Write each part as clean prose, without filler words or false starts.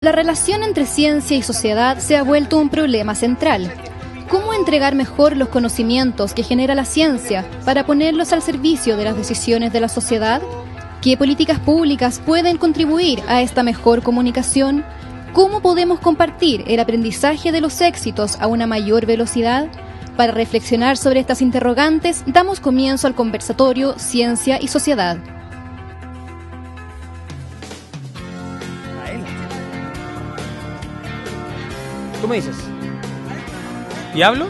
La relación entre ciencia y sociedad se ha vuelto un problema central. ¿Cómo entregar mejor los conocimientos que genera la ciencia para ponerlos al servicio de las decisiones de la sociedad? ¿Qué políticas públicas pueden contribuir a esta mejor comunicación? ¿Cómo podemos compartir el aprendizaje de los éxitos a una mayor velocidad? Para reflexionar sobre estas interrogantes, damos comienzo al conversatorio Ciencia y Sociedad. ¿Tú me dices? ¿Y hablo?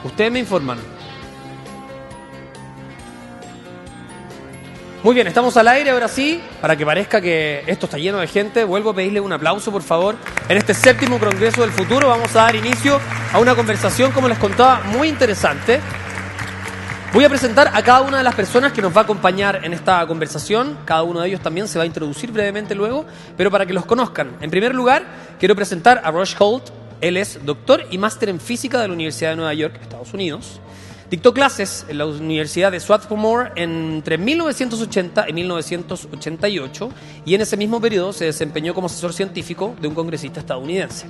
Ustedes me informan. Muy bien, estamos al aire ahora sí. Para que parezca que esto está lleno de gente, vuelvo a pedirle un aplauso, por favor. En este 7º Congreso del Futuro vamos a dar inicio a una conversación, como les contaba, muy interesante. Voy a presentar a cada una de las personas que nos va a acompañar en esta conversación. Cada uno de ellos también se va a introducir brevemente luego, pero para que los conozcan. En primer lugar, quiero presentar a Rush Holt. Él es doctor y máster en física de la Universidad de Nueva York, Estados Unidos. Dictó clases en la Universidad de Swarthmore entre 1980 y 1988 y en ese mismo periodo se desempeñó como asesor científico de un congresista estadounidense.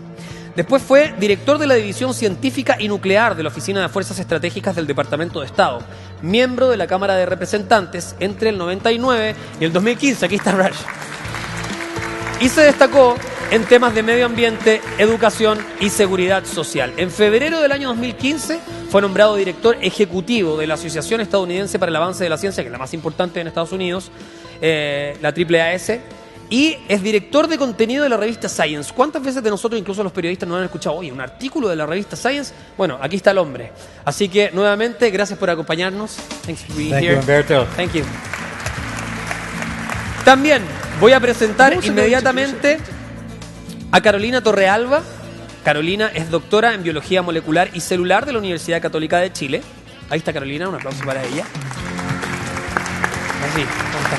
Después fue director de la División Científica y Nuclear de la Oficina de Fuerzas Estratégicas del Departamento de Estado, miembro de la Cámara de Representantes entre el 99 y el 2015. Aquí está Rush. Y se destacó en temas de medio ambiente, educación y seguridad social. En febrero del año 2015 fue nombrado director ejecutivo de la Asociación Estadounidense para el Avance de la Ciencia, que es la más importante en Estados Unidos, la AAAS, y es director de contenido de la revista Science. ¿Cuántas veces de nosotros, incluso los periodistas, nos han escuchado, oye, un artículo de la revista Science? Bueno, aquí está el hombre. Así que, nuevamente, gracias por acompañarnos. Thanks for being here. Humberto. Thank you. También voy a presentar inmediatamente a Carolina Torrealba. Carolina es doctora en Biología Molecular y Celular de la Universidad Católica de Chile. Ahí está Carolina, un aplauso para ella. Así, ¿cómo está?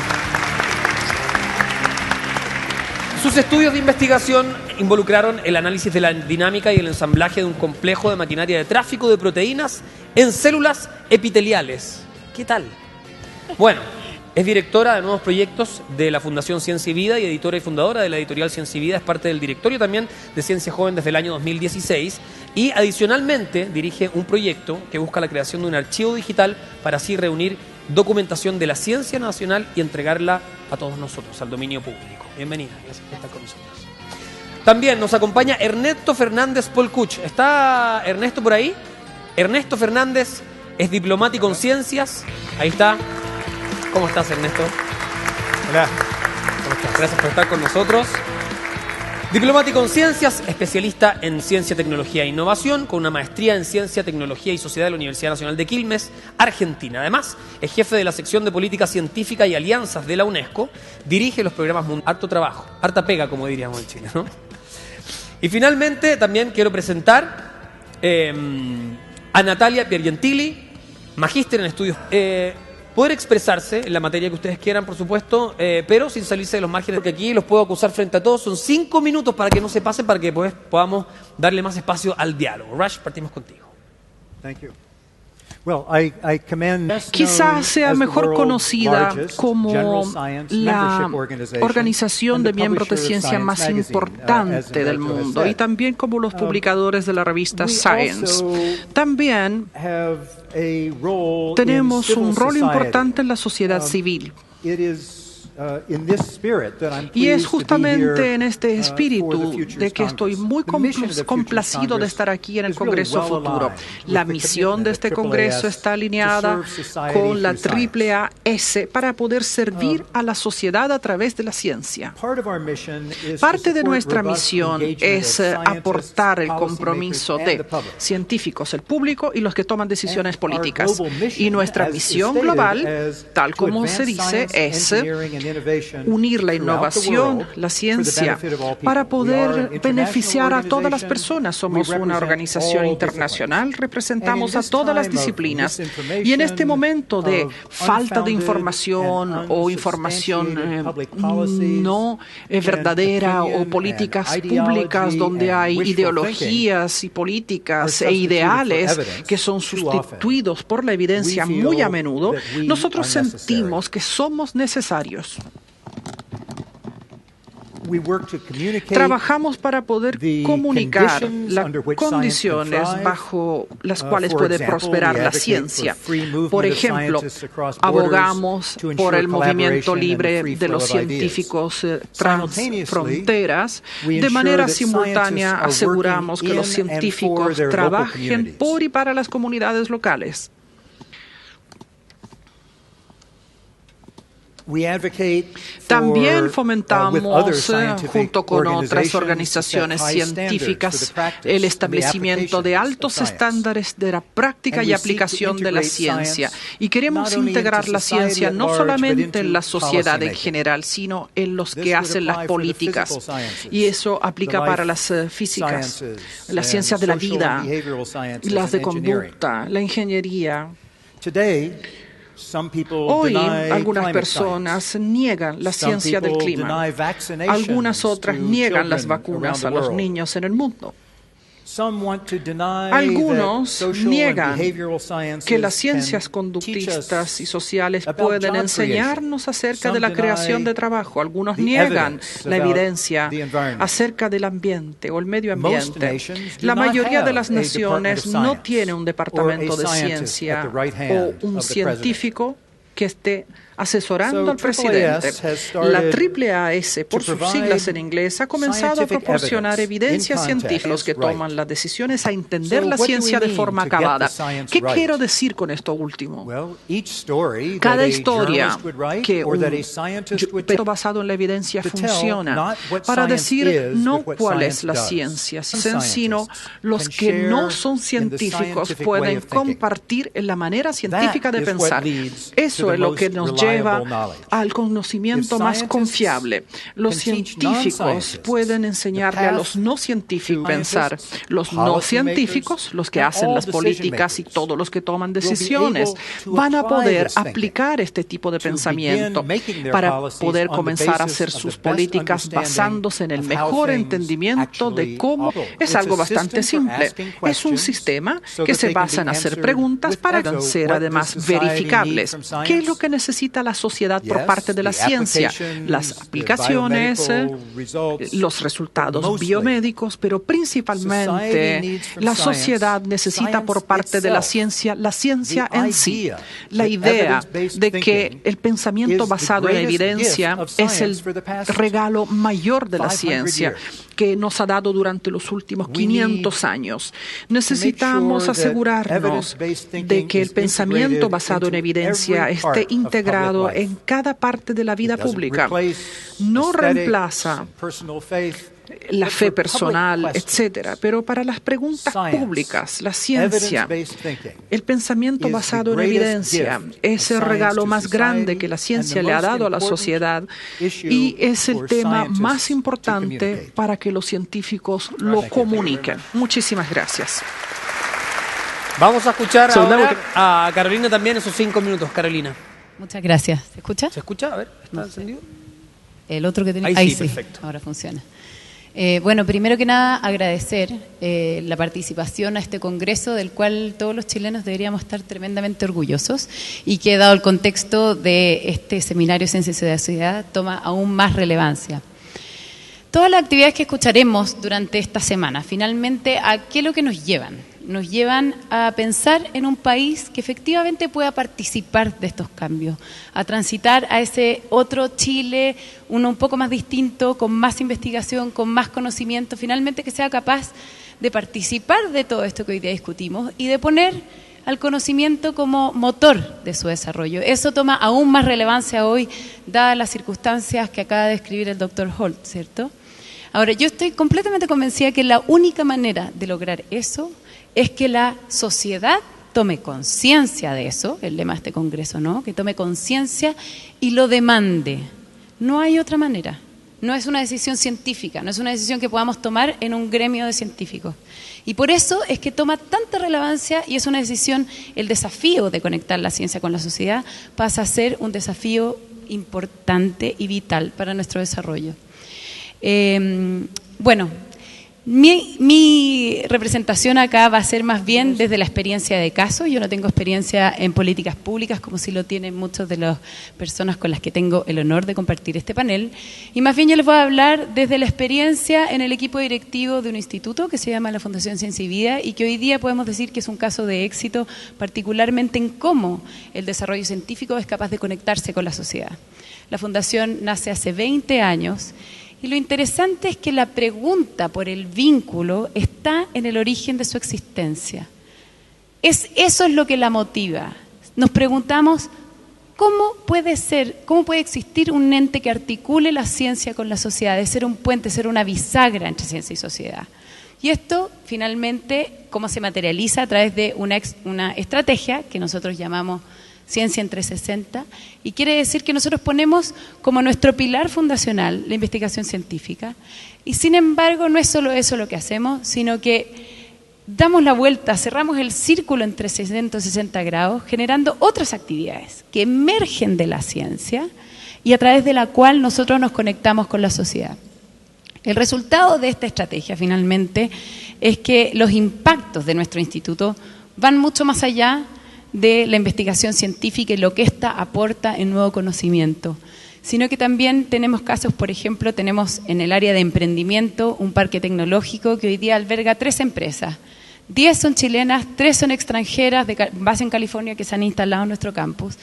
Sus estudios de investigación involucraron el análisis de la dinámica y el ensamblaje de un complejo de maquinaria de tráfico de proteínas en células epiteliales. ¿Qué tal? Bueno, es directora de nuevos proyectos de la Fundación Ciencia y Vida y editora y fundadora de la editorial Ciencia y Vida. Es parte del directorio también de Ciencia Joven desde el año 2016 y adicionalmente dirige un proyecto que busca la creación de un archivo digital para así reunir documentación de la ciencia nacional y entregarla a todos nosotros, al dominio público. Bienvenida, gracias por estar con nosotros. También nos acompaña Ernesto Fernández Polcuch. ¿Está Ernesto por ahí? Ernesto Fernández es diplomático en ciencias. Ahí está. ¿Cómo estás, Ernesto? Hola. ¿Cómo estás? Gracias por estar con nosotros. Diplomático en Ciencias, especialista en Ciencia, Tecnología e Innovación, con una maestría en Ciencia, Tecnología y Sociedad de la Universidad Nacional de Quilmes, Argentina. Además, es jefe de la sección de Política Científica y Alianzas de la UNESCO, dirige los programas mundiales. Harto trabajo, harta pega, como diríamos en Chile, ¿no? Y finalmente, también quiero presentar a Natalia Piergentili, magíster en estudios... poder expresarse en la materia que ustedes quieran, por supuesto, pero sin salirse de los márgenes, porque aquí los puedo acusar frente a todos. Son 5 minutos para que no se pasen, para que pues, podamos darle más espacio al diálogo. Rush, partimos contigo. Thank you. Well, I commend Quizás sea mejor conocida como la organización de miembros de ciencia más importante del mundo y también como los publicadores de la revista Science. También tenemos un rol importante en la sociedad civil. Y es justamente en este espíritu de que estoy muy complacido de estar aquí en el Congreso Futuro. La misión de este Congreso está alineada con la AAAS para poder servir a la sociedad a través de la ciencia. Parte de nuestra misión es aportar el compromiso de científicos, el público y los que toman decisiones políticas. Y nuestra misión global, tal como se dice, es unir la innovación, la ciencia, para poder beneficiar a todas las personas. Somos una organización internacional, representamos a todas las disciplinas. Y en este momento de falta de información o información no verdadera o políticas públicas donde hay ideologías y políticas e ideales que son sustituidos por la evidencia muy a menudo, nosotros sentimos que somos necesarios. Trabajamos para poder comunicar las condiciones bajo las cuales puede prosperar la ciencia. Por ejemplo, abogamos por el movimiento libre de los científicos transfronteras. De manera simultánea, aseguramos que los científicos trabajen por y para las comunidades locales. También fomentamos, junto con otras organizaciones científicas, el establecimiento de altos estándares de la práctica y aplicación de la ciencia. Y queremos integrar la ciencia no solamente en la sociedad en general, sino en los que hacen las políticas. Y eso aplica para las físicas, las ciencias de la vida, las de conducta, la ingeniería. Hoy, algunas personas niegan la ciencia del clima. Algunas otras niegan las vacunas a los niños en el mundo. Algunos niegan que las ciencias conductistas y sociales pueden enseñarnos acerca de la creación de trabajo. Algunos niegan la evidencia acerca del ambiente o el medio ambiente. La mayoría de las naciones no tiene un departamento de ciencia o un científico que esté asesorando al presidente. La AAAS, por sus siglas en inglés, ha comenzado a proporcionar evidencia científica a los que toman las decisiones a entender la ciencia de forma acabada. ¿Qué quiero decir con esto último? Cada historia que un periodista basado en la evidencia funciona para decir no cuál es la ciencia, sino los que no son científicos pueden compartir en la manera científica de pensar. Eso es lo que nos lleva al conocimiento más confiable. Los científicos pueden enseñarle a los no científicos a pensar. Los no científicos, los que hacen las políticas y todos los que toman decisiones, van a poder aplicar este tipo de pensamiento para poder comenzar a hacer sus políticas basándose en el mejor entendimiento de cómo. Es algo bastante simple. Es un sistema que se basa en hacer preguntas para ser además verificables. ¿Qué es lo que necesita la sociedad por parte de la ciencia? Las aplicaciones, los resultados biomédicos, pero principalmente la sociedad necesita por parte de la ciencia en sí. La idea de que el pensamiento basado en evidencia es el regalo mayor de la ciencia que nos ha dado durante los últimos 500 años. Necesitamos asegurarnos de que el pensamiento basado en evidencia esté integrado en cada parte de la vida pública. No reemplaza la fe personal, etcétera, pero para las preguntas públicas, la ciencia, el pensamiento basado en evidencia es el regalo más grande que la ciencia le ha dado a la sociedad y es el tema más importante para que los científicos lo comuniquen. Muchísimas gracias. Vamos a escuchar ahora a Carolina también esos 5 minutos. Carolina. Muchas gracias. ¿Se escucha? ¿Se escucha? A ver, ¿está encendido? El otro que tenía. Ahí sí, perfecto. Ahora funciona. Bueno, primero que nada, agradecer la participación a este congreso del cual todos los chilenos deberíamos estar tremendamente orgullosos y que, dado el contexto de este seminario Ciencia y Sociedad, toma aún más relevancia. Todas las actividades que escucharemos durante esta semana, finalmente, ¿a qué es lo que nos llevan? Nos llevan a pensar en un país que efectivamente pueda participar de estos cambios, a transitar a ese otro Chile, uno un poco más distinto, con más investigación, con más conocimiento, finalmente que sea capaz de participar de todo esto que hoy día discutimos y de poner al conocimiento como motor de su desarrollo. Eso toma aún más relevancia hoy, dadas las circunstancias que acaba de describir el doctor Holt, ¿cierto? Ahora, yo estoy completamente convencida que la única manera de lograr eso es que la sociedad tome conciencia de eso, el lema de este congreso, ¿no? Que tome conciencia y lo demande. No hay otra manera. No es una decisión científica, no es una decisión que podamos tomar en un gremio de científicos. Y por eso es que toma tanta relevancia y es una decisión, el desafío de conectar la ciencia con la sociedad pasa a ser un desafío importante y vital para nuestro desarrollo. Bueno, mi representación acá va a ser más bien desde la experiencia de caso. Yo no tengo experiencia en políticas públicas como sí lo tienen muchas de las personas con las que tengo el honor de compartir este panel. Y más bien yo les voy a hablar desde la experiencia en el equipo directivo de un instituto que se llama la Fundación Ciencia y Vida y que hoy día podemos decir que es un caso de éxito, particularmente en cómo el desarrollo científico es capaz de conectarse con la sociedad. La Fundación nace hace 20 años. Y lo interesante es que la pregunta por el vínculo está en el origen de su existencia. Eso es lo que la motiva. Nos preguntamos, ¿cómo puede existir un ente que articule la ciencia con la sociedad, de ser un puente, ser una bisagra entre ciencia y sociedad? Y esto, finalmente, ¿cómo se materializa? A través de una estrategia que nosotros llamamos Ciencia en 360, y quiere decir que nosotros ponemos como nuestro pilar fundacional la investigación científica, y sin embargo no es solo eso lo que hacemos, sino que damos la vuelta, cerramos el círculo en 360 grados, generando otras actividades que emergen de la ciencia y a través de la cual nosotros nos conectamos con la sociedad. El resultado de esta estrategia, finalmente, es que los impactos de nuestro instituto van mucho más allá de la investigación científica y lo que ésta aporta en nuevo conocimiento, sino que también tenemos casos, por ejemplo, tenemos en el área de emprendimiento un parque tecnológico que hoy día alberga 3 empresas. 10 son chilenas, 3 son extranjeras de base en California que se han instalado en nuestro campus.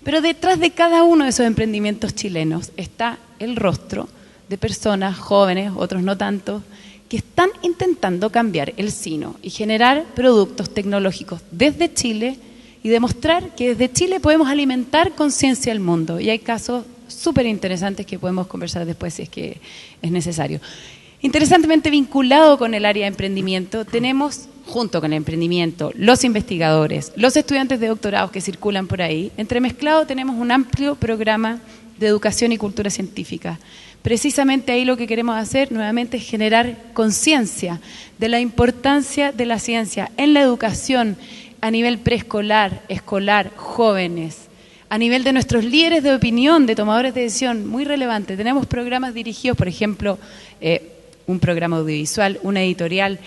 Pero detrás de cada uno de esos emprendimientos chilenos está el rostro de personas jóvenes, otros no tanto, que están intentando cambiar el sino y generar productos tecnológicos desde Chile y demostrar que desde Chile podemos alimentar conciencia al mundo. Y hay casos súper interesantes que podemos conversar después si es que es necesario. Interesantemente vinculado con el área de emprendimiento, tenemos, junto con el emprendimiento, los investigadores, los estudiantes de doctorados que circulan por ahí. Entremezclado tenemos un amplio programa de educación y cultura científica. Precisamente ahí lo que queremos hacer nuevamente es generar conciencia de la importancia de la ciencia en la educación, a nivel preescolar, escolar, jóvenes, a nivel de nuestros líderes de opinión, de tomadores de decisión, muy relevante. Tenemos programas dirigidos, por ejemplo, un programa audiovisual, una editorial,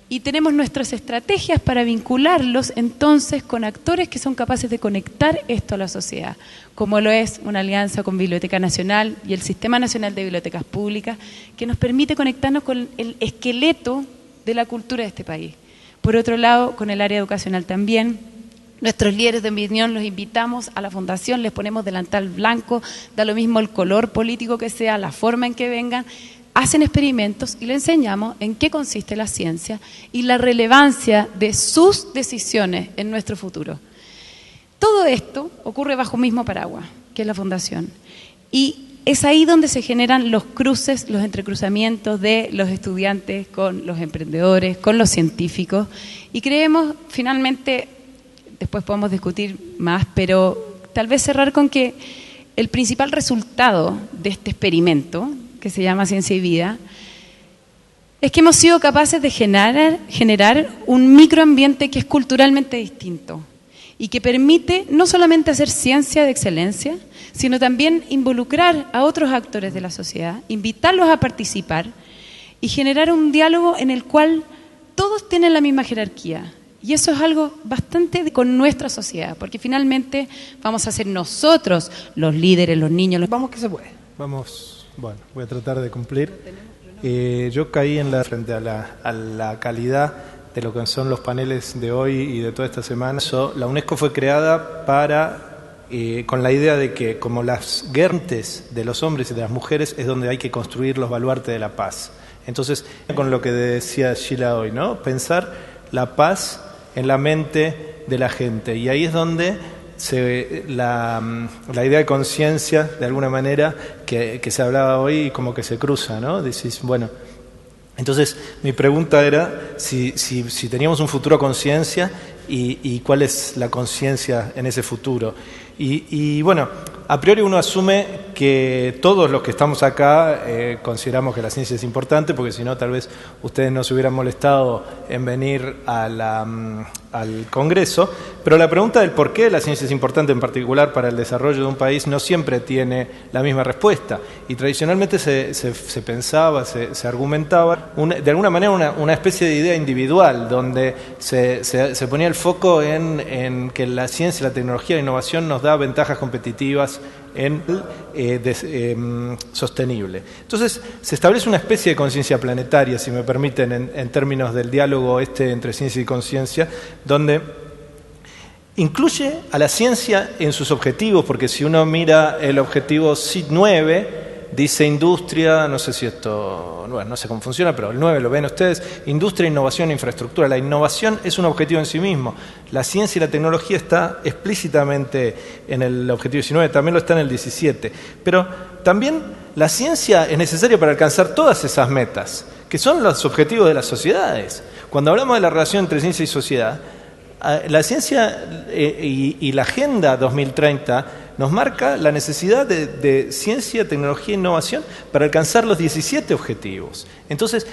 y tenemos nuestras estrategias para vincularlos entonces con actores que son capaces de conectar esto a la sociedad, como lo es una alianza con Biblioteca Nacional y el Sistema Nacional de Bibliotecas Públicas, que nos permite conectarnos con el esqueleto de la cultura de este país. Por otro lado, con el área educacional también, nuestros líderes de opinión los invitamos a la fundación, les ponemos delantal blanco, da lo mismo el color político que sea, la forma en que vengan, hacen experimentos y les enseñamos en qué consiste la ciencia y la relevancia de sus decisiones en nuestro futuro. Todo esto ocurre bajo un mismo paraguas, que es la fundación. Y es ahí donde se generan los cruces, los entrecruzamientos de los estudiantes con los emprendedores, con los científicos. Y creemos, finalmente, después podemos discutir más, pero tal vez cerrar con que el principal resultado de este experimento, que se llama Ciencia y Vida, es que hemos sido capaces de generar un microambiente que es culturalmente distinto y que permite no solamente hacer ciencia de excelencia, sino también involucrar a otros actores de la sociedad, invitarlos a participar y generar un diálogo en el cual todos tienen la misma jerarquía. Y eso es algo bastante con nuestra sociedad, porque finalmente vamos a ser nosotros los líderes, los niños. Vamos que se puede. Vamos, bueno, voy a tratar de cumplir. Yo caí frente a la calidad de lo que son los paneles de hoy y de toda esta semana. La UNESCO fue creada con la idea de que como las guerras de los hombres y de las mujeres es donde hay que construir los baluartes de la paz. Entonces, con lo que decía Sheila hoy, ¿no? Pensar la paz en la mente de la gente. Y ahí es donde la idea de conciencia, de alguna manera, que se hablaba hoy, como que se cruza, ¿no? Decís, bueno, entonces mi pregunta era si teníamos un futuro a conciencia y cuál es la conciencia en ese futuro. Y bueno, a priori uno asume que todos los que estamos acá consideramos que la ciencia es importante, porque si no tal vez ustedes no se hubieran molestado en venir al Congreso, pero la pregunta del por qué la ciencia es importante en particular para el desarrollo de un país no siempre tiene la misma respuesta, y tradicionalmente se pensaba, se argumentaba de alguna manera una especie de idea individual, donde se ponía el foco en que la ciencia, la tecnología, la innovación nos da ventajas competitivas sostenible. Entonces se establece una especie de conciencia planetaria, si me permiten, en términos del diálogo entre ciencia y conciencia, donde incluye a la ciencia en sus objetivos, porque si uno mira el objetivo CID 9, dice industria, no sé si esto, bueno, no sé cómo funciona, pero el 9 lo ven ustedes, industria, innovación e infraestructura. La innovación es un objetivo en sí mismo. La ciencia y la tecnología está explícitamente en el objetivo 19, también lo está en el 17. Pero también la ciencia es necesaria para alcanzar todas esas metas, que son los objetivos de las sociedades. Cuando hablamos de la relación entre ciencia y sociedad, la ciencia y la Agenda 2030 nos marca la necesidad de ciencia, tecnología e innovación para alcanzar los 17 objetivos. Entonces,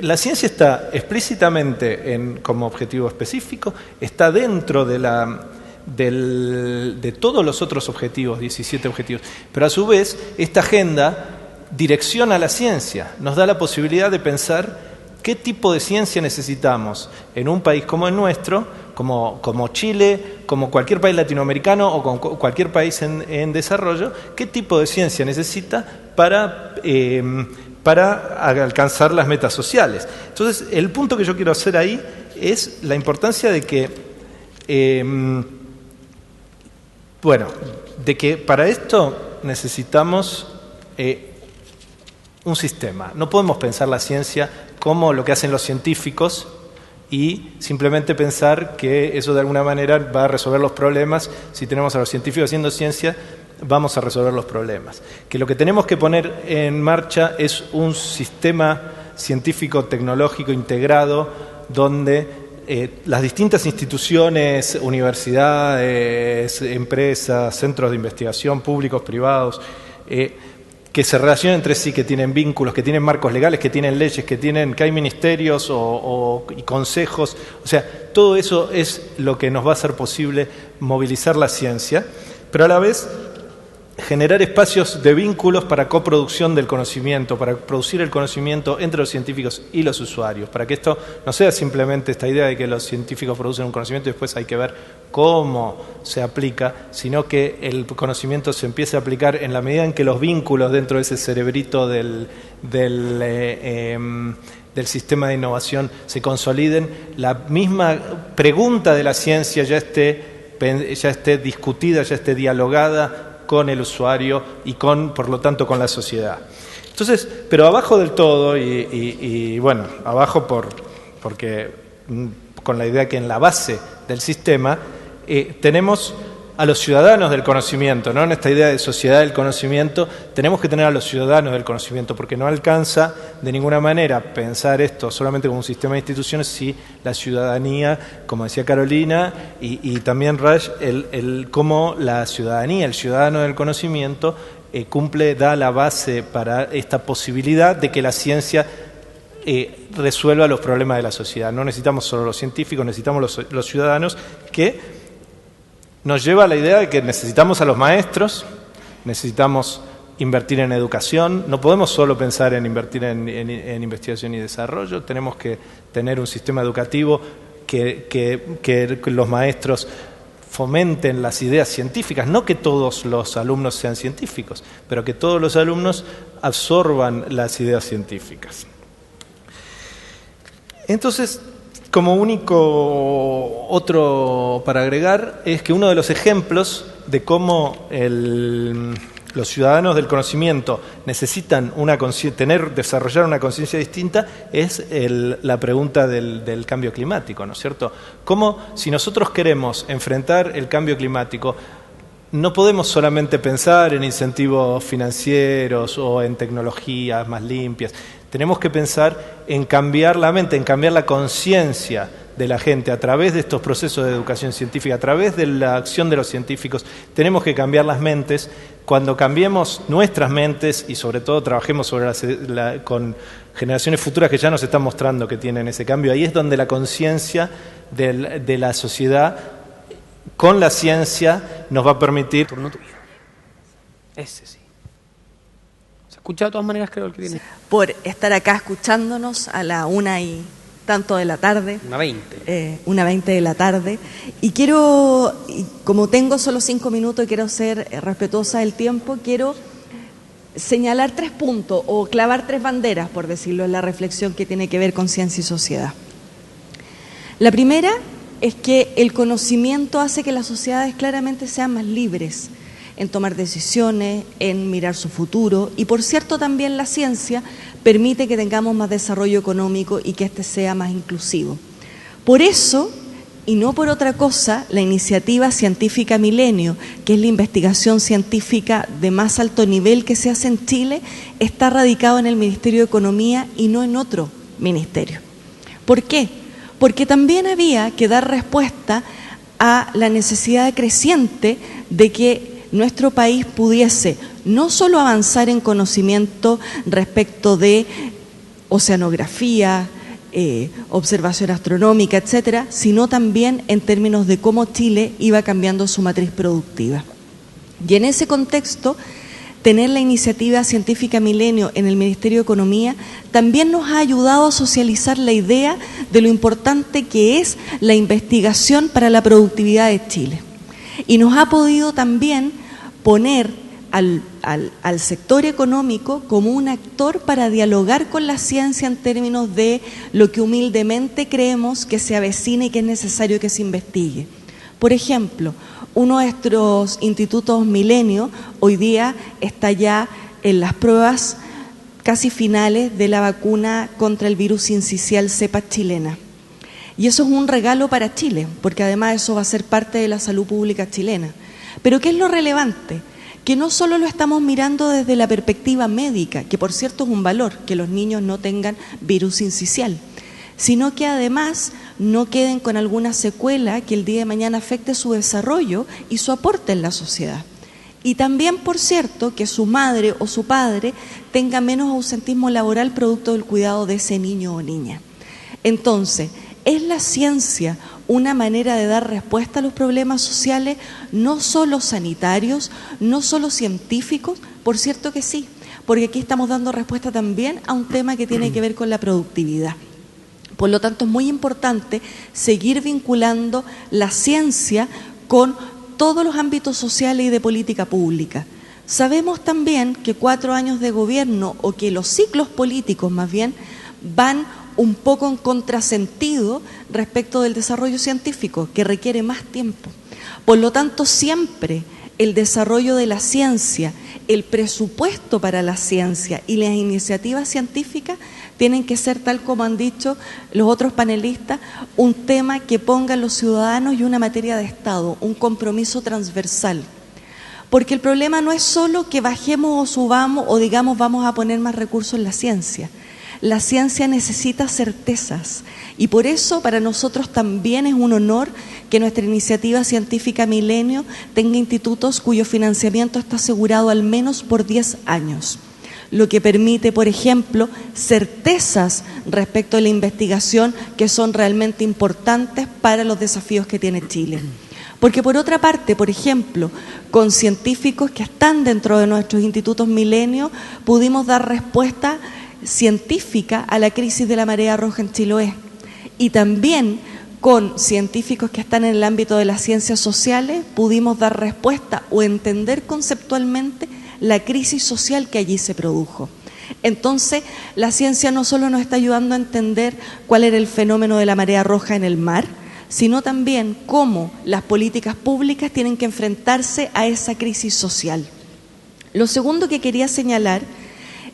la ciencia está explícitamente como objetivo específico, está dentro de todos los otros objetivos, 17 objetivos, pero a su vez esta agenda direcciona la ciencia, nos da la posibilidad de pensar qué tipo de ciencia necesitamos en un país como el nuestro, como Chile, como cualquier país latinoamericano o como cualquier país en desarrollo, qué tipo de ciencia necesita para alcanzar las metas sociales. Entonces, el punto que yo quiero hacer ahí es la importancia de que, de que para esto necesitamos un sistema. No podemos pensar la ciencia como lo que hacen los científicos y simplemente pensar que eso de alguna manera va a resolver los problemas. Si tenemos a los científicos haciendo ciencia, vamos a resolver los problemas. Que lo que tenemos que poner en marcha es un sistema científico tecnológico integrado donde las distintas instituciones, universidades, empresas, centros de investigación públicos, privados, que se relacionan entre sí, que tienen vínculos, que tienen marcos legales, que tienen leyes, que hay ministerios y consejos. O sea, todo eso es lo que nos va a hacer posible movilizar la ciencia, pero a la vez generar espacios de vínculos para coproducción del conocimiento, para producir el conocimiento entre los científicos y los usuarios, para que esto no sea simplemente esta idea de que los científicos producen un conocimiento y después hay que ver cómo se aplica, sino que el conocimiento se empiece a aplicar en la medida en que los vínculos dentro de ese cerebrito del sistema de innovación se consoliden, la misma pregunta de la ciencia ya esté discutida, ya esté dialogada con el usuario y por lo tanto con la sociedad. Entonces, pero abajo del todo, y bueno, abajo porque con la idea que en la base del sistema tenemos a los ciudadanos del conocimiento, ¿no? En esta idea de sociedad del conocimiento tenemos que tener a los ciudadanos del conocimiento, porque no alcanza de ninguna manera pensar esto solamente como un sistema de instituciones si la ciudadanía, como decía Carolina y también Raj, cómo la ciudadanía, el ciudadano del conocimiento da la base para esta posibilidad de que la ciencia resuelva los problemas de la sociedad. No necesitamos solo los científicos, necesitamos los ciudadanos, que nos lleva a la idea de que necesitamos a los maestros, necesitamos invertir en educación, no podemos solo pensar en invertir en investigación y desarrollo, tenemos que tener un sistema educativo que los maestros fomenten las ideas científicas, no que todos los alumnos sean científicos, pero que todos los alumnos absorban las ideas científicas. Entonces, como único otro para agregar es que uno de los ejemplos de cómo los ciudadanos del conocimiento necesitan desarrollar una conciencia distinta es la pregunta del cambio climático, ¿no es cierto? Cómo si nosotros queremos enfrentar el cambio climático, no podemos solamente pensar en incentivos financieros o en tecnologías más limpias. Tenemos que pensar en cambiar la mente, en cambiar la conciencia de la gente a través de estos procesos de educación científica, a través de la acción de los científicos. Tenemos que cambiar las mentes. Cuando cambiemos nuestras mentes y sobre todo trabajemos con generaciones futuras que ya nos están mostrando que tienen ese cambio, ahí es donde la conciencia de la sociedad con la ciencia nos va a permitir... Turno tuyo. Ese sí. Se escucha de todas maneras, creo, el que tiene. Por estar acá escuchándonos a la 1:00 de la tarde. 1:20. 1:20 de la tarde. Y quiero, como tengo solo 5 minutos y quiero ser respetuosa del tiempo, quiero señalar 3 puntos o clavar 3 banderas, por decirlo, en la reflexión que tiene que ver con ciencia y sociedad. La primera es que el conocimiento hace que las sociedades claramente sean más libres en tomar decisiones, en mirar su futuro, y por cierto también la ciencia permite que tengamos más desarrollo económico y que éste sea más inclusivo. Por eso, y no por otra cosa, la iniciativa científica Milenio, que es la investigación científica de más alto nivel que se hace en Chile, está radicado en el Ministerio de Economía y no en otro ministerio. ¿Por qué? Porque también había que dar respuesta a la necesidad creciente de que nuestro país pudiese no solo avanzar en conocimiento respecto de oceanografía, observación astronómica, etcétera, sino también en términos de cómo Chile iba cambiando su matriz productiva. Y en ese contexto, tener la iniciativa científica Milenio en el Ministerio de Economía también nos ha ayudado a socializar la idea de lo importante que es la investigación para la productividad de Chile. Y nos ha podido también poner al sector económico como un actor para dialogar con la ciencia en términos de lo que humildemente creemos que se avecina y que es necesario que se investigue. Por ejemplo, uno de nuestros institutos Milenio hoy día está ya en las pruebas casi finales de la vacuna contra el virus sincicial cepa chilena. Y eso es un regalo para Chile, porque además eso va a ser parte de la salud pública chilena. Pero ¿qué es lo relevante? Que no solo lo estamos mirando desde la perspectiva médica, que por cierto es un valor, que los niños no tengan virus sincicial, sino que además no queden con alguna secuela que el día de mañana afecte su desarrollo y su aporte en la sociedad. Y también, por cierto, que su madre o su padre tenga menos ausentismo laboral producto del cuidado de ese niño o niña. Entonces, ¿es la ciencia una manera de dar respuesta a los problemas sociales, no solo sanitarios, no solo científicos? Por cierto que sí, porque aquí estamos dando respuesta también a un tema que tiene que ver con la productividad. Por lo tanto, es muy importante seguir vinculando la ciencia con todos los ámbitos sociales y de política pública. Sabemos también que 4 años de gobierno, o que los ciclos políticos más bien, van un poco en contrasentido respecto del desarrollo científico, que requiere más tiempo. Por lo tanto, siempre el desarrollo de la ciencia, el presupuesto para la ciencia y las iniciativas científicas tienen que ser, tal como han dicho los otros panelistas, un tema que pongan los ciudadanos y una materia de Estado, un compromiso transversal. Porque el problema no es solo que bajemos o subamos o digamos vamos a poner más recursos en la ciencia. La ciencia necesita certezas y por eso para nosotros también es un honor que nuestra iniciativa científica Milenio tenga institutos cuyo financiamiento está asegurado al menos por 10 años, lo que permite, por ejemplo, certezas respecto a la investigación que son realmente importantes para los desafíos que tiene Chile. Porque por otra parte, por ejemplo, con científicos que están dentro de nuestros institutos Milenio pudimos dar respuesta científica a la crisis de la marea roja en Chiloé, y también con científicos que están en el ámbito de las ciencias sociales pudimos dar respuesta o entender conceptualmente la crisis social que allí se produjo. Entonces, la ciencia no solo nos está ayudando a entender cuál era el fenómeno de la marea roja en el mar, sino también cómo las políticas públicas tienen que enfrentarse a esa crisis social. Lo segundo que quería señalar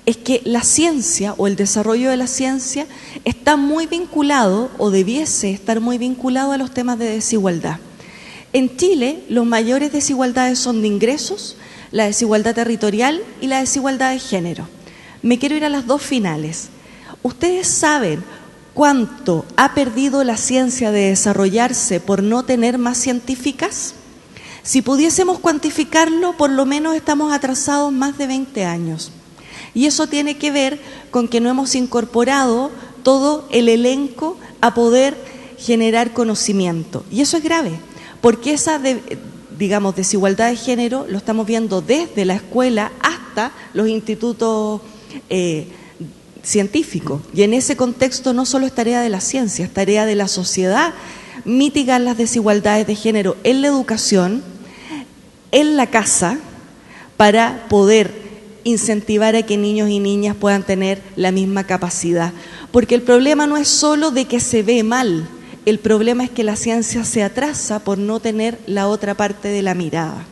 es que la ciencia o el desarrollo de la ciencia está muy vinculado o debiese estar muy vinculado a los temas de desigualdad. En Chile, las mayores desigualdades son de ingresos, la desigualdad territorial y la desigualdad de género. Me quiero ir a las dos finales. Ustedes saben cuánto ha perdido la ciencia de desarrollarse por no tener más científicas? Si pudiésemos cuantificarlo, por lo menos estamos atrasados más de 20 años. Y eso tiene que ver con que no hemos incorporado todo el elenco a poder generar conocimiento. Y eso es grave, porque esa, desigualdad de género lo estamos viendo desde la escuela hasta los institutos científicos. Y en ese contexto no solo es tarea de la ciencia, es tarea de la sociedad mitigar las desigualdades de género en la educación, en la casa, para poder incentivar a que niños y niñas puedan tener la misma capacidad. Porque el problema no es solo de que se ve mal, el problema es que la ciencia se atrasa por no tener la otra parte de la mirada.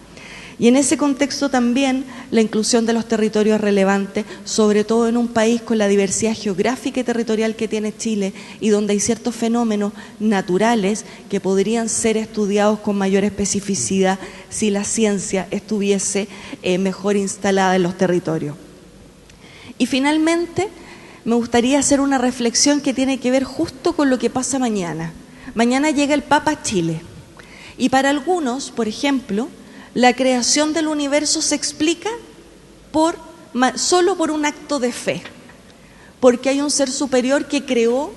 Y en ese contexto también la inclusión de los territorios relevantes, sobre todo en un país con la diversidad geográfica y territorial que tiene Chile y donde hay ciertos fenómenos naturales que podrían ser estudiados con mayor especificidad si la ciencia estuviese mejor instalada en los territorios. Y finalmente me gustaría hacer una reflexión que tiene que ver justo con lo que pasa mañana. Mañana llega el Papa a Chile y para algunos, por ejemplo, la creación del universo se explica solo por un acto de fe, porque hay un ser superior que creó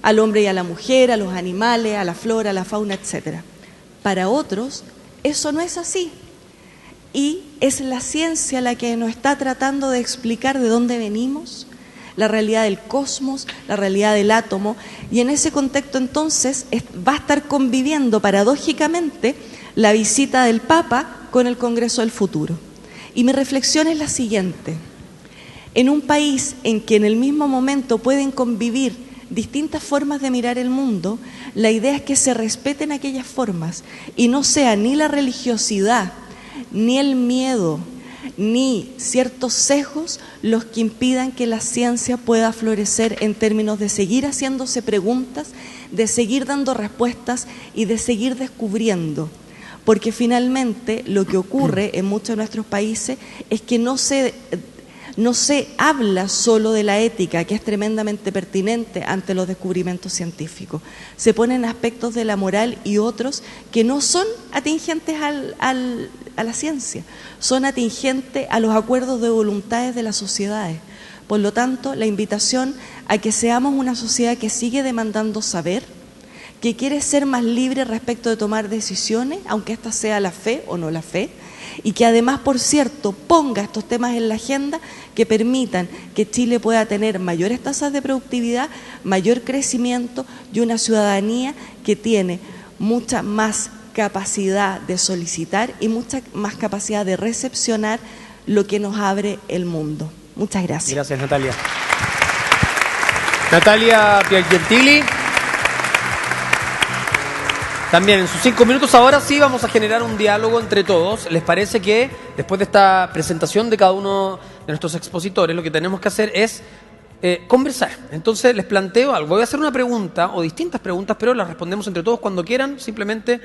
al hombre y a la mujer, a los animales, a la flora, a la fauna, etc. Para otros, eso no es así. Y es la ciencia la que nos está tratando de explicar de dónde venimos, la realidad del cosmos, la realidad del átomo, y en ese contexto entonces va a estar conviviendo paradójicamente la visita del Papa con el Congreso del Futuro. Y mi reflexión es la siguiente: en un país en que en el mismo momento pueden convivir distintas formas de mirar el mundo, la idea es que se respeten aquellas formas y no sea ni la religiosidad, ni el miedo, ni ciertos sesgos los que impidan que la ciencia pueda florecer en términos de seguir haciéndose preguntas, de seguir dando respuestas y de seguir descubriendo. Porque finalmente lo que ocurre en muchos de nuestros países es que no se habla solo de la ética, que es tremendamente pertinente ante los descubrimientos científicos. Se ponen aspectos de la moral y otros que no son atingentes a la ciencia, son atingentes a los acuerdos de voluntades de las sociedades. Por lo tanto, la invitación a que seamos una sociedad que sigue demandando saber, que quiere ser más libre respecto de tomar decisiones, aunque esta sea la fe o no la fe, y que además, por cierto, ponga estos temas en la agenda que permitan que Chile pueda tener mayores tasas de productividad, mayor crecimiento y una ciudadanía que tiene mucha más capacidad de solicitar y mucha más capacidad de recepcionar lo que nos abre el mundo. Muchas gracias. Gracias, Natalia. Natalia Piergentili. También en sus 5 minutos ahora sí vamos a generar un diálogo entre todos. ¿Les parece que después de esta presentación de cada uno de nuestros expositores lo que tenemos que hacer es conversar? Entonces les planteo algo. Voy a hacer una pregunta o distintas preguntas, pero las respondemos entre todos cuando quieran. Simplemente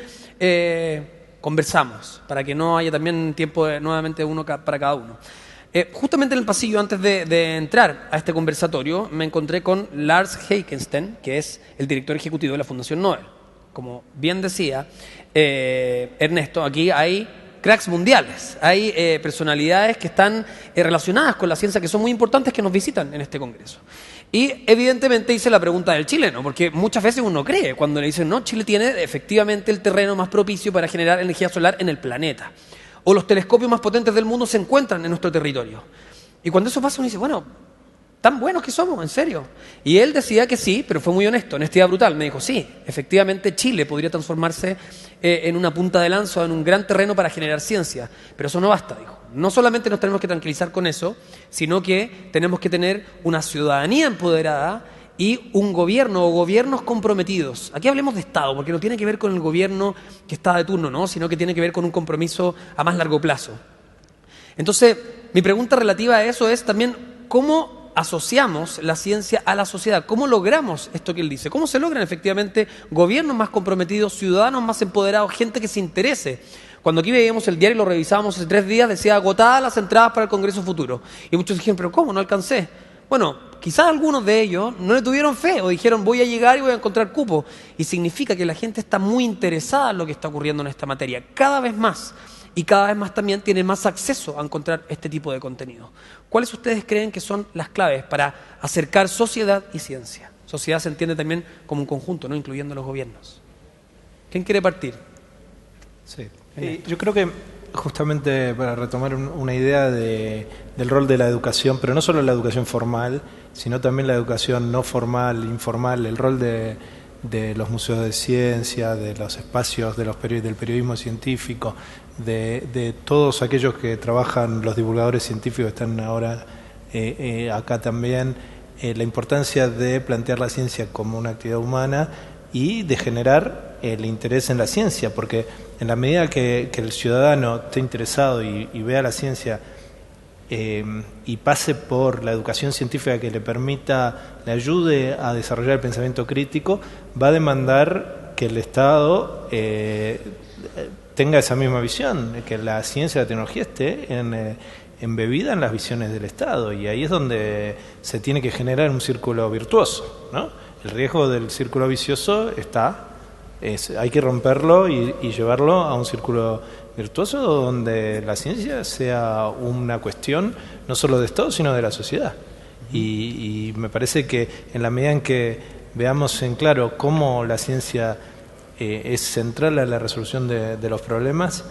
conversamos para que no haya también tiempo nuevamente uno para cada uno. Justamente en el pasillo, antes de entrar a este conversatorio, me encontré con Lars Heikensten, que es el director ejecutivo de la Fundación Nobel. Como bien decía Ernesto, aquí hay cracks mundiales, hay personalidades que están relacionadas con la ciencia, que son muy importantes, que nos visitan en este congreso. Y evidentemente hice la pregunta del chileno, porque muchas veces uno cree cuando le dicen, no, Chile tiene efectivamente el terreno más propicio para generar energía solar en el planeta, o los telescopios más potentes del mundo se encuentran en nuestro territorio. Y cuando eso pasa uno dice, bueno, ¿tan buenos que somos? ¿En serio? Y él decía que sí, pero fue muy honesto, honestidad brutal. Me dijo, sí, efectivamente Chile podría transformarse en una punta de lanza, en un gran terreno para generar ciencia. Pero eso no basta, dijo. No solamente nos tenemos que tranquilizar con eso, sino que tenemos que tener una ciudadanía empoderada y un gobierno o gobiernos comprometidos. Aquí hablemos de Estado, porque no tiene que ver con el gobierno que está de turno, ¿no? Sino que tiene que ver con un compromiso a más largo plazo. Entonces, mi pregunta relativa a eso es también, ¿cómo asociamos la ciencia a la sociedad? ¿Cómo logramos esto que él dice? ¿Cómo se logran efectivamente gobiernos más comprometidos, ciudadanos más empoderados, gente que se interese? Cuando aquí veíamos el diario y lo revisábamos hace 3 días, decía agotadas las entradas para el Congreso Futuro. Y muchos dijeron, ¿pero cómo? No alcancé. Bueno, quizás algunos de ellos no le tuvieron fe o dijeron voy a llegar y voy a encontrar cupo. Y significa que la gente está muy interesada en lo que está ocurriendo en esta materia, cada vez más. Y cada vez más también tienen más acceso a encontrar este tipo de contenido. ¿Cuáles ustedes creen que son las claves para acercar sociedad y ciencia? Sociedad se entiende también como un conjunto, ¿no? Incluyendo los gobiernos. ¿Quién quiere partir? Sí. Yo creo que justamente para retomar una idea del rol de la educación, pero no solo la educación formal, sino también la educación no formal, informal, el rol de los museos de ciencia, de los espacios del periodismo científico, de todos aquellos que trabajan, los divulgadores científicos que están ahora acá también, la importancia de plantear la ciencia como una actividad humana y de generar el interés en la ciencia, porque en la medida que el ciudadano esté interesado y vea la ciencia y pase por la educación científica que le ayude a desarrollar el pensamiento crítico, va a demandar que el Estado tenga esa misma visión, que la ciencia y la tecnología esté embebida en las visiones del Estado, y ahí es donde se tiene que generar un círculo virtuoso, ¿no? El riesgo del círculo vicioso hay que romperlo y llevarlo a un círculo virtuoso donde la ciencia sea una cuestión no solo de Estado sino de la sociedad. Y me parece que en la medida en que veamos en claro cómo la ciencia es central a la resolución de los problemas,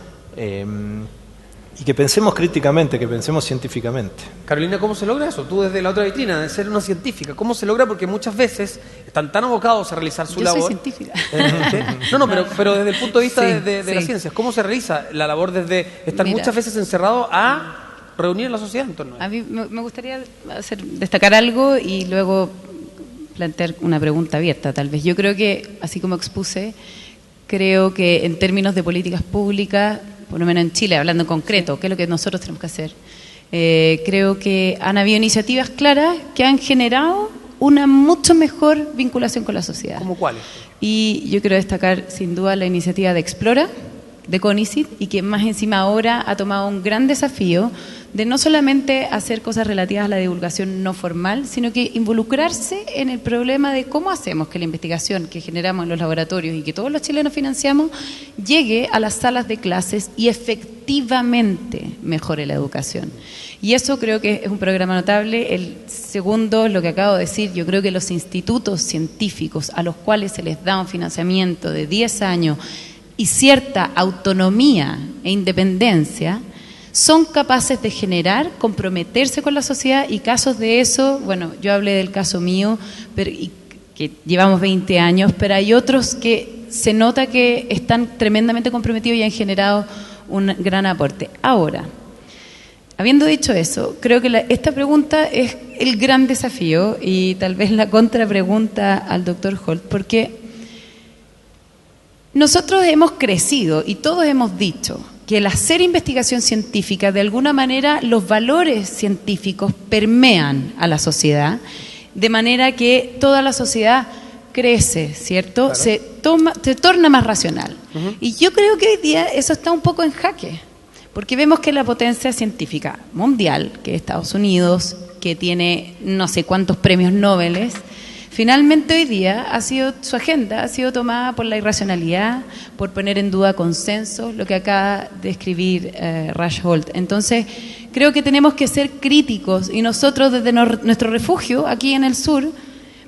y que pensemos críticamente, que pensemos científicamente. Carolina, ¿cómo se logra eso? Tú desde la otra vitrina, de ser una científica, ¿cómo se logra? Porque muchas veces están tan abocados a realizar su labor. Yo soy científica. Pero desde el punto de vista Sí, de las ciencias, ¿cómo se realiza la labor desde estar muchas veces encerrado a reunir a la sociedad en torno a mí me gustaría destacar algo y luego plantear una pregunta abierta, tal vez. Yo creo que, así como expuse, creo que en términos de políticas públicas, por lo menos en Chile, hablando en concreto, ¿qué es lo que nosotros tenemos que hacer? Creo que han habido iniciativas claras que han generado una mucho mejor vinculación con la sociedad. ¿Cómo cuáles? Y yo quiero destacar sin duda la iniciativa de Explora, de CONICYT, y que más encima ahora ha tomado un gran desafío de no solamente hacer cosas relativas a la divulgación no formal, sino que involucrarse en el problema de cómo hacemos que la investigación que generamos en los laboratorios y que todos los chilenos financiamos llegue a las salas de clases y efectivamente mejore la educación. Y eso creo que es un programa notable. El segundo, lo que acabo de decir, yo creo que los institutos científicos a los cuales se les da un financiamiento de 10 años y cierta autonomía e independencia, son capaces de generar, comprometerse con la sociedad, y casos de eso, bueno, yo hablé del caso mío, que llevamos 20 años, pero hay otros que se nota que están tremendamente comprometidos y han generado un gran aporte. Ahora, habiendo dicho eso, creo que esta pregunta es el gran desafío y tal vez la contrapregunta al doctor Holt, porque nosotros hemos crecido y todos hemos dicho que al hacer investigación científica, de alguna manera los valores científicos permean a la sociedad, de manera que toda la sociedad crece, ¿cierto? Claro. Se torna más racional. Y yo creo que hoy día eso está un poco en jaque, porque vemos que la potencia científica mundial, que es Estados Unidos, que tiene no sé cuántos premios Nobel, finalmente hoy día su agenda ha sido tomada por la irracionalidad, por poner en duda consensos, lo que acaba de escribir Rush Holt. Entonces, creo que tenemos que ser críticos y nosotros desde nuestro refugio aquí en el sur,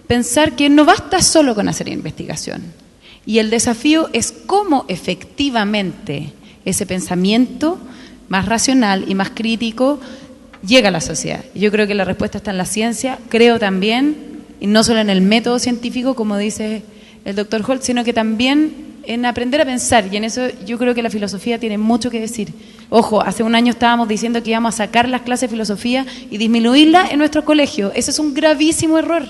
pensar que no basta solo con hacer investigación. Y el desafío es cómo efectivamente ese pensamiento más racional y más crítico llega a la sociedad. Yo creo que la respuesta está en la ciencia, creo también, y no solo en el método científico, como dice el doctor Holt, sino que también en aprender a pensar, y en eso yo creo que la filosofía tiene mucho que decir. Ojo, hace un año estábamos diciendo que íbamos a sacar las clases de filosofía y disminuirlas en nuestros colegios. Ese es un gravísimo error.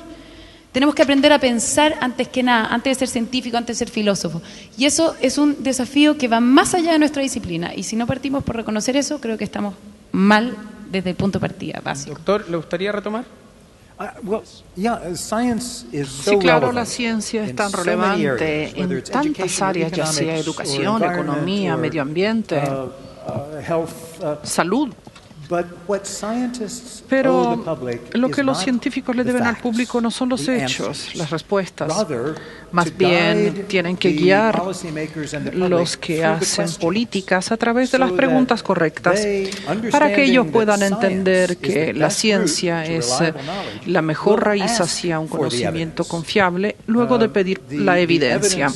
Tenemos que aprender a pensar antes que nada, antes de ser científico, antes de ser filósofo. Y eso es un desafío que va más allá de nuestra disciplina. Y si no partimos por reconocer eso, creo que estamos mal desde el punto de partida básico. Doctor, ¿le gustaría retomar? Sí, claro, la ciencia es tan relevante en tantas áreas, ya sea educación, economía, medio ambiente, salud. Pero lo que los científicos le deben al público no son los hechos, las respuestas. Más bien tienen que guiar los que hacen políticas a través de las preguntas correctas para que ellos puedan entender que la ciencia es la mejor raíz hacia un conocimiento confiable, luego de pedir la evidencia.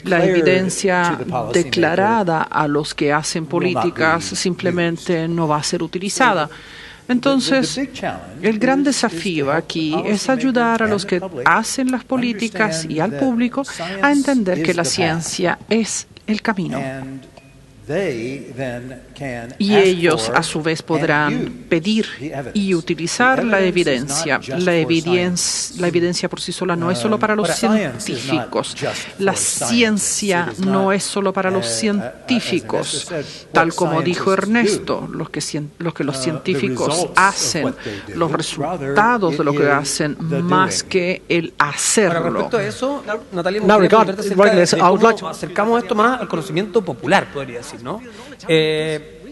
La evidencia declarada a los que hacen políticas simplemente no va a ser utilizada. Entonces, el gran desafío aquí es ayudar a los que hacen las políticas y al público a entender que la ciencia es el camino. Y ellos, a su vez, podrán pedir y utilizar la evidencia. La evidencia por sí sola no es solo para los científicos. La ciencia no es solo para los científicos. Tal como dijo Ernesto, lo que los científicos hacen, los resultados de lo que hacen, más que el hacerlo. Ahora, respecto a eso, Natalia, me gustaría preguntarte acerca de cómo acercamos esto más al conocimiento popular, podría decir, ¿no?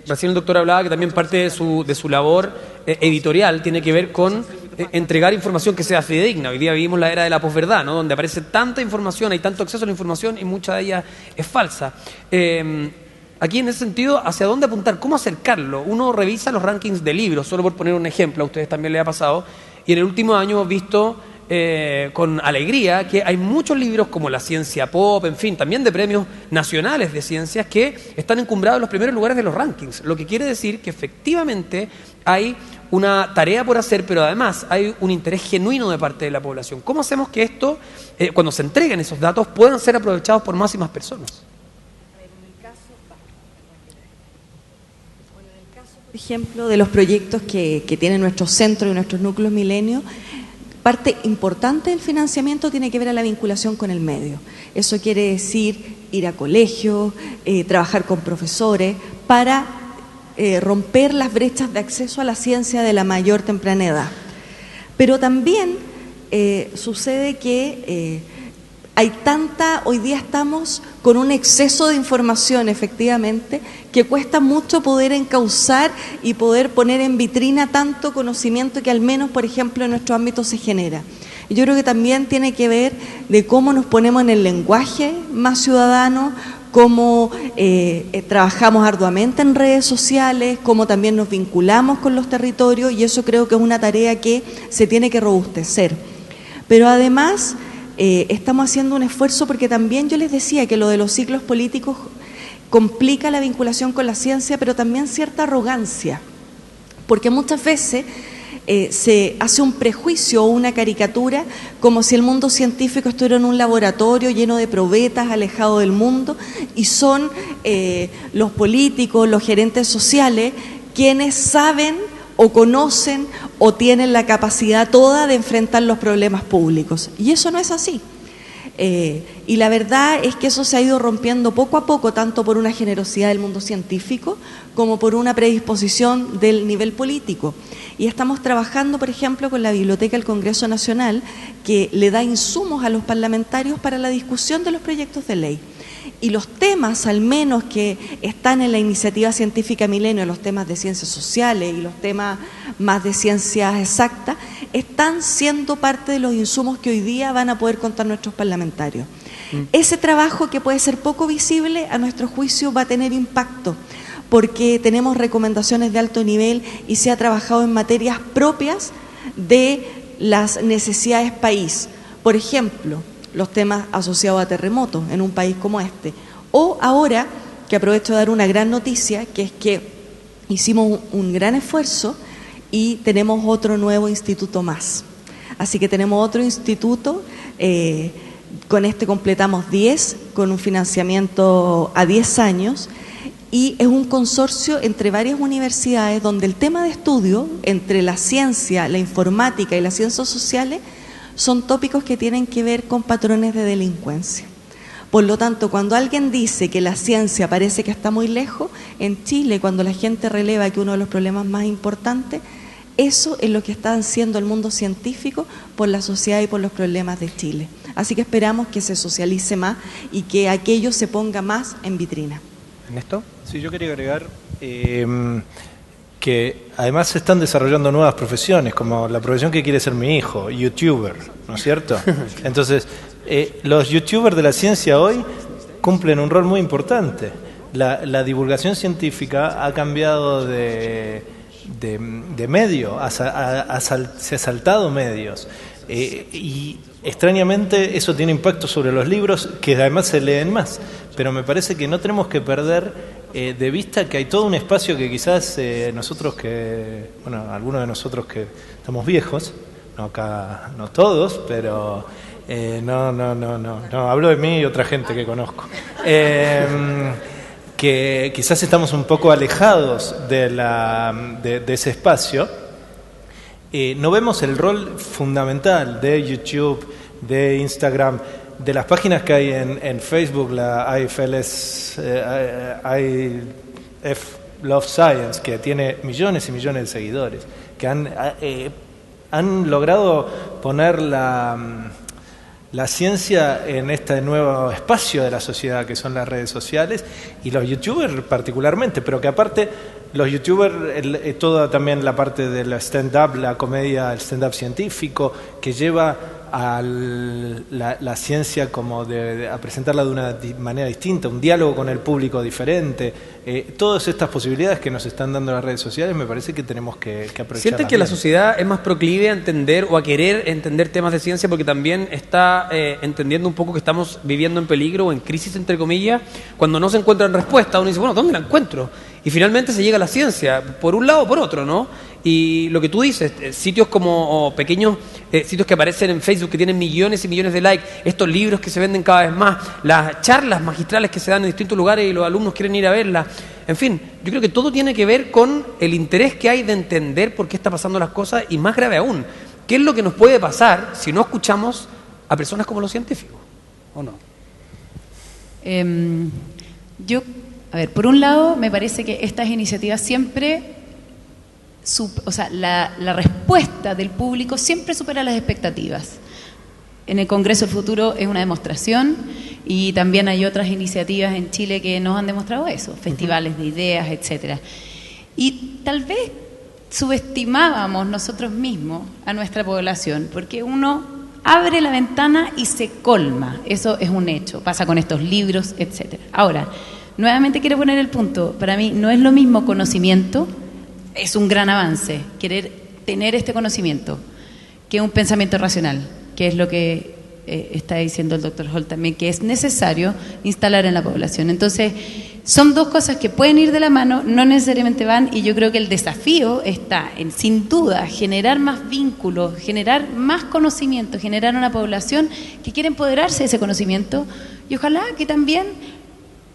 Recién el doctor hablaba que también parte de su labor editorial tiene que ver con entregar información que sea fidedigna. Hoy día vivimos la era de la posverdad, ¿no? Donde aparece tanta información, hay tanto acceso a la información y mucha de ella es falsa. Aquí en ese sentido, ¿hacia dónde apuntar? ¿Cómo acercarlo? Uno revisa los rankings de libros, solo por poner un ejemplo, a ustedes también les ha pasado, y en el último año hemos visto con alegría que hay muchos libros como La Ciencia Pop, en fin, también de premios nacionales de ciencias que están encumbrados en los primeros lugares de los rankings, lo que quiere decir que efectivamente hay una tarea por hacer, pero además hay un interés genuino de parte de la población. ¿Cómo hacemos que esto, cuando se entreguen esos datos, puedan ser aprovechados por más y más personas? Por ejemplo, de los proyectos que tienen nuestros centros y nuestros núcleos milenios, parte importante del financiamiento tiene que ver a la vinculación con el medio. Eso quiere decir ir a colegios, trabajar con profesores para romper las brechas de acceso a la ciencia de la mayor temprana edad. Pero también sucede que hoy día estamos con un exceso de información, efectivamente, que cuesta mucho poder encauzar y poder poner en vitrina tanto conocimiento que al menos, por ejemplo, en nuestro ámbito se genera. Y yo creo que también tiene que ver de cómo nos ponemos en el lenguaje más ciudadano, cómo trabajamos arduamente en redes sociales, cómo también nos vinculamos con los territorios, y eso creo que es una tarea que se tiene que robustecer. Pero además estamos haciendo un esfuerzo porque también yo les decía que lo de los ciclos políticos complica la vinculación con la ciencia, pero también cierta arrogancia, porque muchas veces se hace un prejuicio o una caricatura como si el mundo científico estuviera en un laboratorio lleno de probetas, alejado del mundo, y son los políticos, los gerentes sociales, quienes saben o conocen o tienen la capacidad toda de enfrentar los problemas públicos. Y eso no es así. Y la verdad es que eso se ha ido rompiendo poco a poco, tanto por una generosidad del mundo científico como por una predisposición del nivel político. Y estamos trabajando, por ejemplo, con la Biblioteca del Congreso Nacional, que le da insumos a los parlamentarios para la discusión de los proyectos de ley. Y los temas, al menos que están en la iniciativa científica Milenio, los temas de ciencias sociales y los temas más de ciencias exactas, están siendo parte de los insumos que hoy día van a poder contar nuestros parlamentarios. Ese trabajo, que puede ser poco visible, a nuestro juicio va a tener impacto, porque tenemos recomendaciones de alto nivel y se ha trabajado en materias propias de las necesidades país. Por ejemplo, los temas asociados a terremotos en un país como este. O ahora, que aprovecho de dar una gran noticia, que es que hicimos un gran esfuerzo y tenemos otro nuevo instituto más. Así que tenemos otro instituto, con este completamos 10, con un financiamiento a 10 años, y es un consorcio entre varias universidades donde el tema de estudio entre la ciencia, la informática y las ciencias sociales son tópicos que tienen que ver con patrones de delincuencia. Por lo tanto, cuando alguien dice que la ciencia parece que está muy lejos, en Chile, cuando la gente releva que uno de los problemas más importantes, eso es lo que está haciendo el mundo científico por la sociedad y por los problemas de Chile. Así que esperamos que se socialice más y que aquello se ponga más en vitrina. ¿Ernesto? Sí, yo quería agregar que además se están desarrollando nuevas profesiones, como la profesión que quiere ser mi hijo, youtuber, ¿no es cierto? Entonces, los youtubers de la ciencia hoy cumplen un rol muy importante. La divulgación científica ha cambiado de medio, se ha saltado medios. Y extrañamente eso tiene impacto sobre los libros, que además se leen más. Pero me parece que no tenemos que perder de vista que hay todo un espacio que quizás nosotros que, bueno, algunos de nosotros que estamos viejos, no acá, no todos, pero no, hablo de mí y otra gente que conozco. Que quizás estamos un poco alejados de ese espacio, no vemos el rol fundamental de YouTube, de Instagram, de las páginas que hay en Facebook, la IFLS, IF Love Science, que tiene millones y millones de seguidores, que han logrado poner la ciencia en este nuevo espacio de la sociedad que son las redes sociales, y los youtubers particularmente, pero que aparte los youtubers, toda también la parte del stand-up, la comedia, el stand-up científico, que lleva a la ciencia como a presentarla de una manera distinta, un diálogo con el público diferente, todas estas posibilidades que nos están dando las redes sociales, me parece que tenemos que aprovechar. ¿Sientes que la sociedad es más proclive a entender o a querer entender temas de ciencia porque también está entendiendo un poco que estamos viviendo en peligro o en crisis, entre comillas, cuando no se encuentran respuestas? Uno dice, bueno, ¿dónde la encuentro? Y finalmente se llega a la ciencia, por un lado o por otro, ¿no? Y lo que tú dices, sitios como pequeños sitios que aparecen en Facebook que tienen millones y millones de likes, estos libros que se venden cada vez más, las charlas magistrales que se dan en distintos lugares y los alumnos quieren ir a verlas. En fin, yo creo que todo tiene que ver con el interés que hay de entender por qué está pasando las cosas, y más grave aún, qué es lo que nos puede pasar si no escuchamos a personas como los científicos, ¿o no? Por un lado, me parece que estas iniciativas siempre, la respuesta del público siempre supera las expectativas. En el Congreso del Futuro es una demostración, y también hay otras iniciativas en Chile que nos han demostrado eso, festivales de ideas, etcétera. Y tal vez subestimábamos nosotros mismos a nuestra población, porque uno abre la ventana y se colma, eso es un hecho, pasa con estos libros, etcétera. Ahora, nuevamente quiero poner el punto, para mí no es lo mismo conocimiento, es un gran avance, querer tener este conocimiento, que un pensamiento racional, que es lo que está diciendo el doctor Holt también, que es necesario instalar en la población. Entonces, son dos cosas que pueden ir de la mano, no necesariamente van, y yo creo que el desafío está en, sin duda, generar más vínculos, generar más conocimiento, generar una población que quiere empoderarse de ese conocimiento, y ojalá que también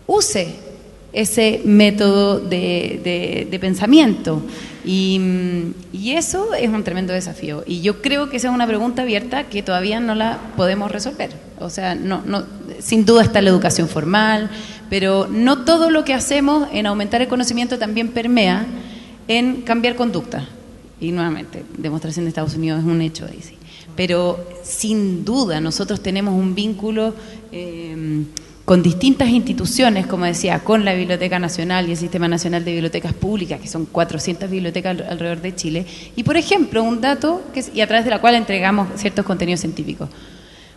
use ese método de pensamiento, y eso es un tremendo desafío, y yo creo que esa es una pregunta abierta que todavía no la podemos resolver. O sea, no, sin duda está la educación formal, pero no todo lo que hacemos en aumentar el conocimiento también permea en cambiar conducta, y nuevamente, demostración de Estados Unidos es un hecho ahí, sí. Pero sin duda nosotros tenemos un vínculo con distintas instituciones, como decía, con la Biblioteca Nacional y el Sistema Nacional de Bibliotecas Públicas, que son 400 bibliotecas alrededor de Chile, y por ejemplo, un dato y a través de la cual entregamos ciertos contenidos científicos.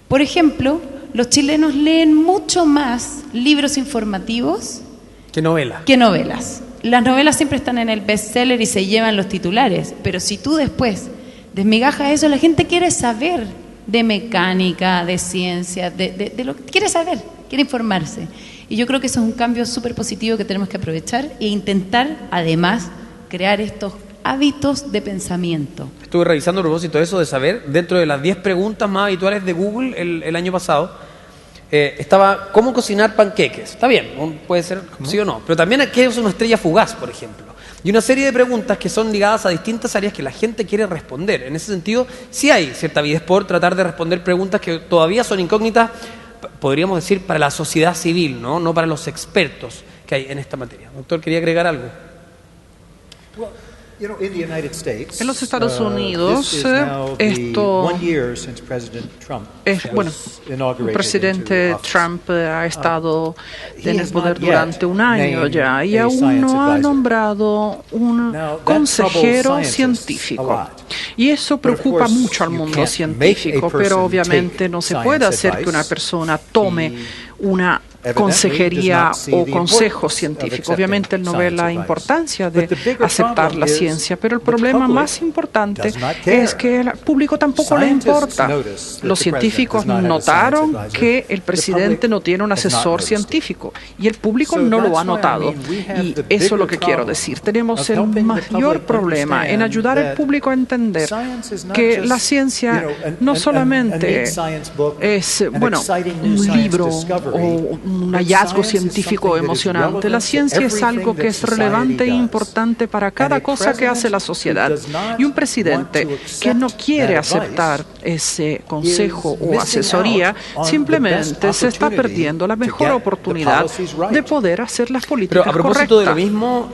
Por ejemplo, los chilenos leen mucho más libros informativos que novelas. Las novelas siempre están en el bestseller y se llevan los titulares, pero si tú después desmigajas eso, la gente quiere saber de mecánica, de ciencia, de lo que quiere saber, quiere informarse. Y yo creo que eso es un cambio súper positivo que tenemos que aprovechar e intentar, además, crear estos hábitos de pensamiento. Estuve revisando a propósito de eso, de saber, dentro de las 10 preguntas más habituales de Google el año pasado, estaba ¿cómo cocinar panqueques? Está bien, puede ser sí o no, pero también ¿qué es una estrella fugaz, por ejemplo? Y una serie de preguntas que son ligadas a distintas áreas que la gente quiere responder. En ese sentido, sí hay cierta avidez por tratar de responder preguntas que todavía son incógnitas, podríamos decir, para la sociedad civil, no para los expertos que hay en esta materia. Doctor, ¿quería agregar algo? En los Estados Unidos, esto es, bueno, el presidente Trump ha estado en el poder durante un año ya y aún no ha nombrado un consejero científico. Y eso preocupa mucho al mundo científico, pero obviamente no se puede hacer que una persona tome una consejería o consejo científico. Obviamente él no ve la importancia de aceptar la ciencia, pero el problema más importante es que al público tampoco le importa. Los científicos notaron que el presidente no tiene un asesor científico y el público no lo ha notado. Y eso es lo que quiero decir. Tenemos el mayor problema en ayudar al público a entender que la ciencia no solamente es, bueno, un libro o un hallazgo científico emocionante. La ciencia es algo que es relevante e importante para cada cosa que hace la sociedad. Y un presidente que no quiere aceptar ese consejo o asesoría simplemente se está perdiendo la mejor oportunidad de poder hacer las políticas correctas. Pero a propósito correctas. de lo mismo,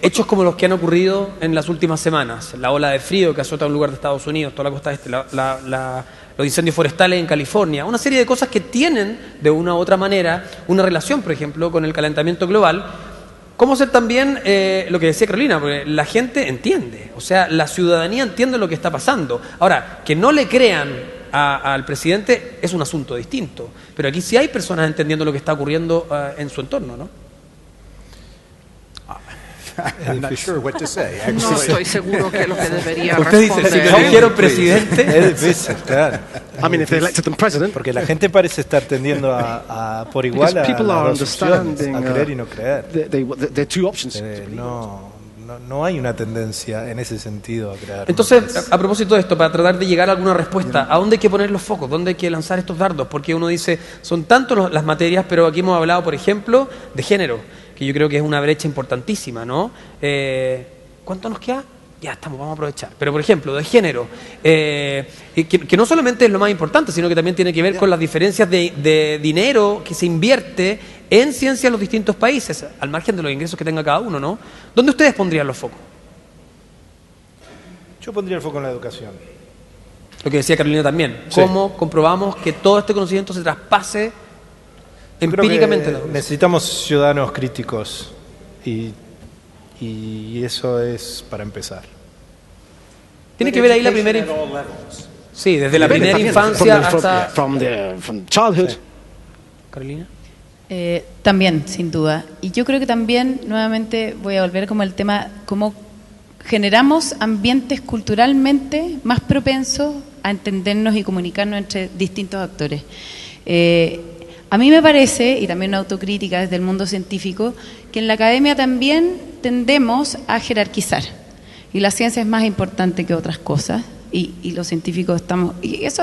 hechos como los que han ocurrido en las últimas semanas, la ola de frío que azota un lugar de Estados Unidos, toda la costa este, los incendios forestales en California, una serie de cosas que tienen de una u otra manera una relación, por ejemplo, con el calentamiento global, como ser también lo que decía Carolina, porque la gente entiende, o sea, la ciudadanía entiende lo que está pasando. Ahora, que no le crean al presidente es un asunto distinto, pero aquí sí hay personas entendiendo lo que está ocurriendo en su entorno, ¿no? No estoy seguro que es lo que debería Usted dice, si me eligieron presidente. Es difícil, claro. Porque la gente parece estar tendiendo por igual a las dos opciones, a creer y no creer. No hay una tendencia en ese sentido a crear. Entonces, a propósito de esto, para tratar de llegar a alguna respuesta, ¿a dónde hay que poner los focos? ¿Dónde hay que lanzar estos dardos? Porque uno dice, son tantos las materias, pero aquí hemos hablado, por ejemplo, de género, que yo creo que es una brecha importantísima, ¿no? ¿Cuánto nos queda? Ya estamos, vamos a aprovechar. Pero, por ejemplo, de género, que no solamente es lo más importante, sino que también tiene que ver con las diferencias de dinero que se invierte en ciencia en los distintos países, al margen de los ingresos que tenga cada uno, ¿no? ¿Dónde ustedes pondrían los focos? Yo pondría el foco en la educación. Lo que decía Carolina también. Sí. ¿Cómo comprobamos que todo este conocimiento se traspase empíricamente? Necesitamos ciudadanos críticos y eso es para empezar. Tiene que ver ahí la primera sí, desde la primera infancia hasta from childhood. Sí. Carolina. También, sin duda. Y yo creo que también, nuevamente, voy a volver como el tema, cómo generamos ambientes culturalmente más propensos a entendernos y comunicarnos entre distintos actores. A mí me parece, y también una autocrítica desde el mundo científico, que en la academia también tendemos a jerarquizar. Y la ciencia es más importante que otras cosas, y los científicos estamos... Y eso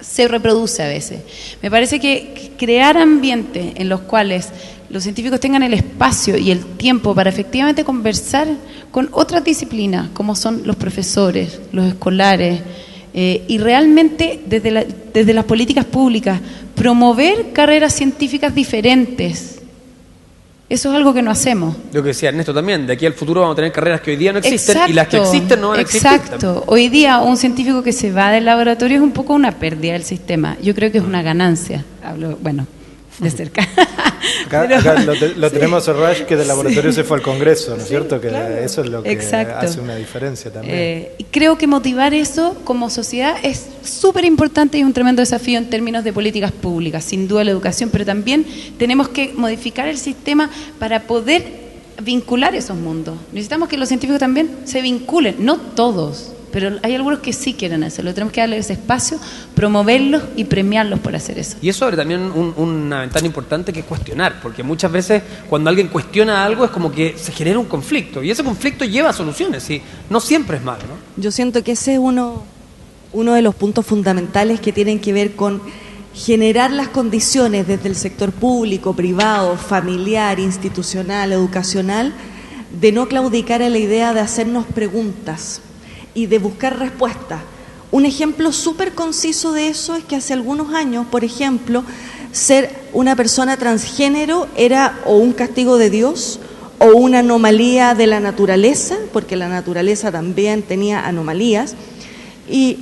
se reproduce a veces. Me parece que crear ambientes en los cuales los científicos tengan el espacio y el tiempo para efectivamente conversar con otras disciplinas, como son los profesores, los escolares, y realmente desde las políticas públicas promover carreras científicas diferentes. Eso es algo que no hacemos. Lo que decía Ernesto también, de aquí al futuro vamos a tener carreras que hoy día no existen. Exacto, y las que existen no van a existir. Exacto. Hoy día un científico que se va del laboratorio es un poco una pérdida del sistema. Yo creo que es una ganancia. Hablo, bueno, de cerca. Acá lo tenemos a Raj, que del laboratorio se fue al Congreso, ¿no es cierto? Que claro, eso es lo que hace una diferencia también. Creo que motivar eso como sociedad es súper importante y un tremendo desafío en términos de políticas públicas, sin duda la educación, pero también tenemos que modificar el sistema para poder vincular esos mundos. Necesitamos que los científicos también se vinculen, no todos, pero hay algunos que sí quieren hacerlo. Tenemos que darles ese espacio, promoverlos y premiarlos por hacer eso. Y eso abre también una ventana importante que es cuestionar, porque muchas veces cuando alguien cuestiona algo es como que se genera un conflicto, y ese conflicto lleva a soluciones, y no siempre es malo, ¿no? Yo siento que ese es uno de los puntos fundamentales que tienen que ver con generar las condiciones desde el sector público, privado, familiar, institucional, educacional, de no claudicar a la idea de hacernos preguntas y de buscar respuestas. Un ejemplo súper conciso de eso es que hace algunos años, por ejemplo, ser una persona transgénero era o un castigo de Dios o una anomalía de la naturaleza, porque la naturaleza también tenía anomalías. Y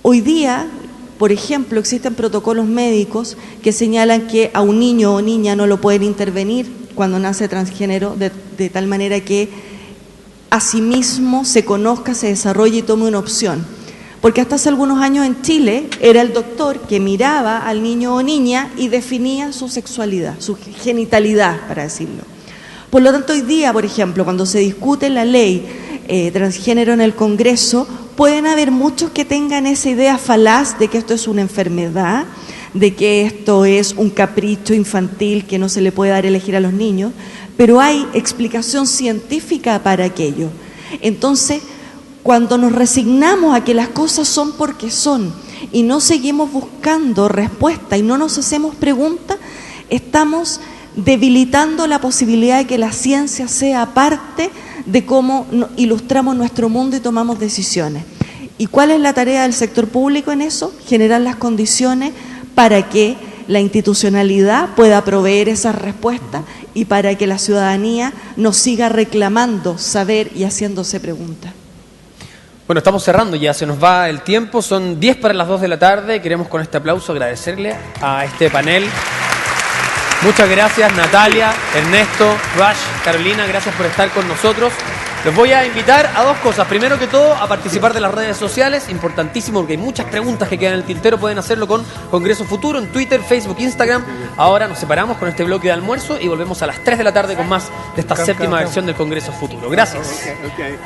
hoy día, por ejemplo, existen protocolos médicos que señalan que a un niño o niña no lo pueden intervenir cuando nace transgénero, de tal manera que a sí mismo se conozca, se desarrolle y tome una opción. Porque hasta hace algunos años en Chile era el doctor que miraba al niño o niña y definía su sexualidad, su genitalidad, para decirlo. Por lo tanto, hoy día, por ejemplo, cuando se discute la ley transgénero en el Congreso, pueden haber muchos que tengan esa idea falaz de que esto es una enfermedad, de que esto es un capricho infantil que no se le puede dar a elegir a los niños, pero hay explicación científica para aquello. Entonces, cuando nos resignamos a que las cosas son porque son y no seguimos buscando respuesta y no nos hacemos preguntas, estamos debilitando la posibilidad de que la ciencia sea parte de cómo ilustramos nuestro mundo y tomamos decisiones. ¿Y cuál es la tarea del sector público en eso? Generar las condiciones para que la institucionalidad pueda proveer esas respuestas y para que la ciudadanía nos siga reclamando saber y haciéndose preguntas. Bueno, estamos cerrando ya, se nos va el tiempo, son 10 para las 2 de la tarde. Queremos con este aplauso agradecerle a este panel. Muchas gracias, Natalia, Ernesto, Rush, Carolina, gracias por estar con nosotros. Les voy a invitar a dos cosas. Primero que todo, a participar de las redes sociales, importantísimo porque hay muchas preguntas que quedan en el tintero. Pueden hacerlo con Congreso Futuro en Twitter, Facebook, Instagram. Ahora nos separamos con este bloque de almuerzo y volvemos a las 3 de la tarde con más de esta séptima versión del Congreso Futuro. Gracias. Okay.